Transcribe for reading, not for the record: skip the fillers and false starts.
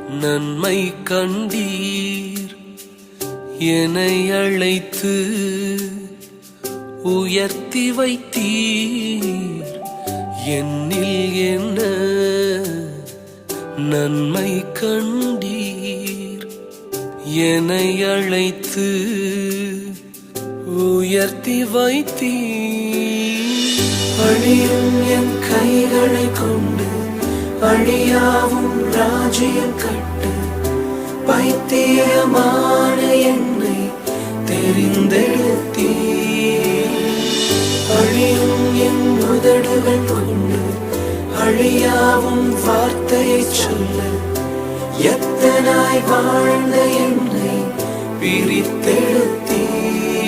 நன்மை கண்டீர் என்னை அழைத்து உயர்த்தி வைத்தீர். என்னில் என்ன நன்மை கண்டீர் என்னை அழைத்து உயர்த்தி வைத்தீர். அழியும் என் கைகளை கொண்டு அழியாவும் ராஜ்யம் கட்டு. பைத்தியமான என்னை தெரிந்தெடுத்தீர். அழியும் என் உதடுகள் கொண்டு அழியாவும் வார்த்தையை சொல்ல எத்தனாய் வாழ்ந்த என்னை பிரித்தெடுத்தீர்.